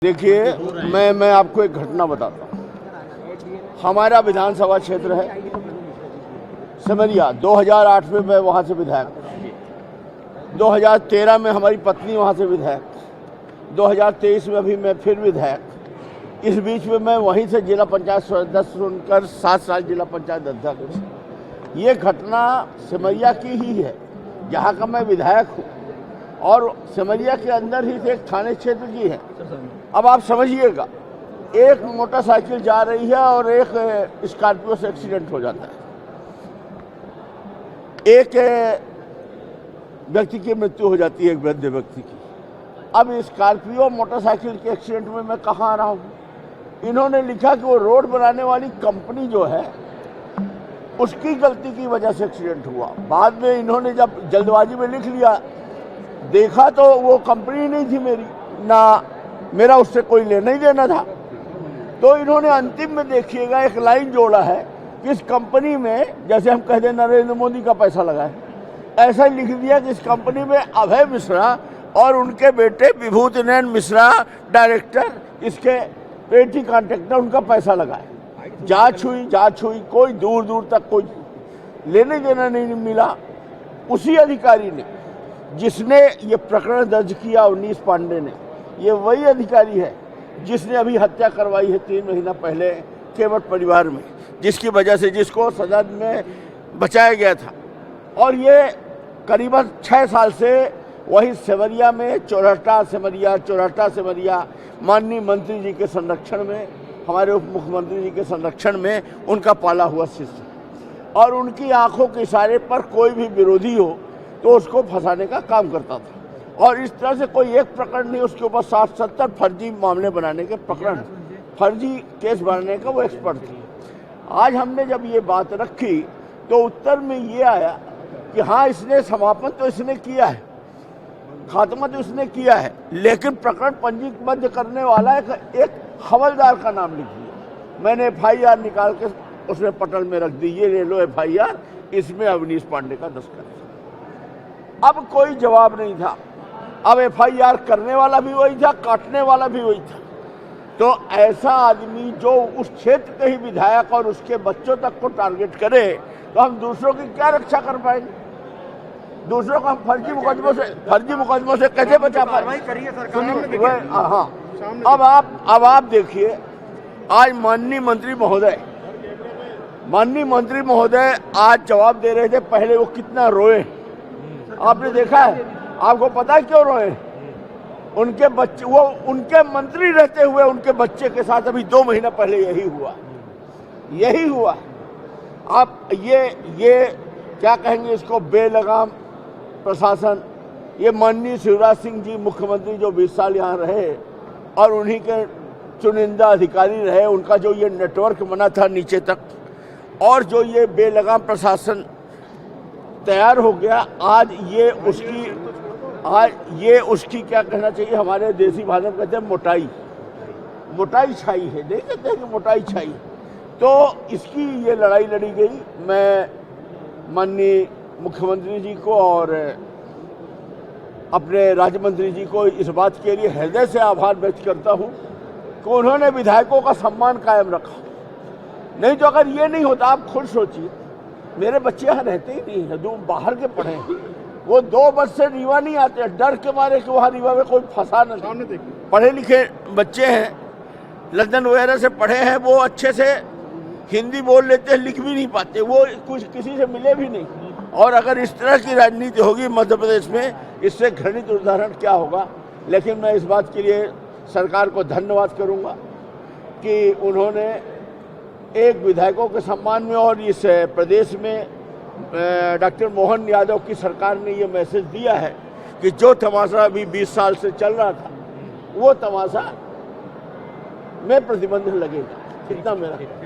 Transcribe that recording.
देखिए, मैं आपको एक घटना बताता हूँ। हमारा विधानसभा क्षेत्र है सिमरिया। 2008 में मैं वहाँ से विधायक, 2013 में हमारी पत्नी वहाँ से विधायक, 2023 में अभी मैं फिर विधायक। इस बीच में मैं वहीं से जिला पंचायत सदस्य सुनकर 7 साल जिला पंचायत अध्यक्ष। ये घटना सिमरिया की ही है, जहाँ का मैं विधायक हूँ, और सिमरिया के अंदर ही से एक थाने क्षेत्र की है। अब आप समझिएगा, एक मोटरसाइकिल जा रही है और एक स्कॉर्पियो से एक्सीडेंट हो जाता है। एक व्यक्ति की मृत्यु हो जाती है, एक वृद्ध व्यक्ति की। अब स्कॉर्पियो मोटरसाइकिल के एक्सीडेंट में मैं कहाँ आ रहा हूँ? इन्होंने लिखा कि वो रोड बनाने वाली कंपनी जो है उसकी गलती की वजह से एक्सीडेंट हुआ। बाद में इन्होंने जब जल्दबाजी में लिख लिया, देखा तो वो कंपनी नहीं थी मेरी, ना मेरा उससे कोई लेना ही देना था। तो इन्होंने अंतिम में देखिएगा एक लाइन जोड़ा है कि इस कंपनी में, जैसे हम कह दें नरेंद्र मोदी का पैसा लगा है, ऐसा लिख दिया कि इस कंपनी में अभय मिश्रा और उनके बेटे विभूति नयन मिश्रा डायरेक्टर, इसके पेटी कॉन्ट्रैक्टर, उनका पैसा लगा है। जांच हुई, कोई दूर दूर तक कोई लेने देना नहीं मिला। उसी अधिकारी ने जिसने ये प्रकरण दर्ज किया, अवनीश पांडे ने, ये वही अधिकारी है जिसने अभी हत्या करवाई है 3 महीना पहले केवट परिवार में, जिसकी वजह से जिसको सदन में बचाया गया था। और ये करीबन 6 साल से वही सिमरिया में चौराटा सिमरिया माननीय मंत्री जी के संरक्षण में, हमारे उप मुख्यमंत्री जी के संरक्षण में उनका पाला हुआ शिष्य, और उनकी आंखों के इशारे पर कोई भी विरोधी हो तो उसको फंसाने का काम करता था। और इस तरह से कोई एक प्रकरण नहीं, उसके ऊपर 60-70 फर्जी मामले बनाने के प्रकरण, फर्जी केस बनाने का वो एक्सपर्ट थे। आज हमने जब ये बात रखी तो उत्तर में ये आया कि हाँ, इसने समापन तो इसने किया है, खात्मा तो इसने किया है, लेकिन प्रकरण पंजीबद्ध करने वाला एक हवलदार का नाम लिख दिया। मैंने FIR निकाल के उसने पटल में रख दी, ये ले लो FIR, इसमें अवनीश पांडे का दस्तखत है। अब कोई जवाब नहीं था। अब FIR करने वाला भी वही था, काटने वाला भी वही था। तो ऐसा आदमी जो उस क्षेत्र के ही विधायक और उसके बच्चों तक को टारगेट करे, तो हम दूसरों की क्या रक्षा कर पाएंगे? दूसरों को हम फर्जी मुकदमों से कैसे बचा पाएंगे? हाँ, अब आप देखिए, आज माननीय मंत्री महोदय आज जवाब दे रहे थे। पहले वो कितना रोए, आपने देखा है? आपको पता है क्यों रोए? उनके बच्चे, वो उनके मंत्री रहते हुए उनके बच्चे के साथ अभी 2 महीना पहले यही हुआ। आप ये क्या कहेंगे इसको? बेलगाम प्रशासन। ये माननीय शिवराज सिंह जी मुख्यमंत्री जो 20 साल यहाँ रहे और उन्हीं के चुनिंदा अधिकारी रहे, उनका जो ये नेटवर्क बना था नीचे तक, और जो ये बेलगाम प्रशासन तैयार हो गया, आज ये उसकी क्या कहना चाहिए, हमारे देसी भाषा में कहते हैं मोटाई छाई है। नहीं कहते हैं कि मोटाई छाई? तो इसकी ये लड़ाई लड़ी गई। मैं माननीय मुख्यमंत्री जी को और अपने राज्य मंत्री जी को इस बात के लिए हृदय से आभार व्यक्त करता हूँ कि उन्होंने विधायकों का सम्मान कायम रखा। नहीं तो अगर ये नहीं होता, आप खुद सोचिए, मेरे बच्चे यहाँ रहते ही नहीं है, जो बाहर के पढ़े हैं, वो 2 बस से रीवा नहीं आते, डर के मारे कि वहाँ रीवा में कोई फंसा न। पढ़े लिखे बच्चे हैं, लंदन वगैरह से पढ़े हैं, वो अच्छे से हिंदी बोल लेते हैं, लिख भी नहीं पाते, वो कुछ किसी से मिले भी नहीं। और अगर इस तरह की राजनीति होगी मध्य प्रदेश में, इससे घृणित उदाहरण क्या होगा? लेकिन मैं इस बात के लिए सरकार को धन्यवाद करूँगा कि उन्होंने एक विधायकों के सम्मान में और इस प्रदेश में डॉक्टर मोहन यादव की सरकार ने ये मैसेज दिया है कि जो तमाशा अभी 20 साल से चल रहा था, वो तमाशा में प्रतिबंध लगेगा। कितना मेरा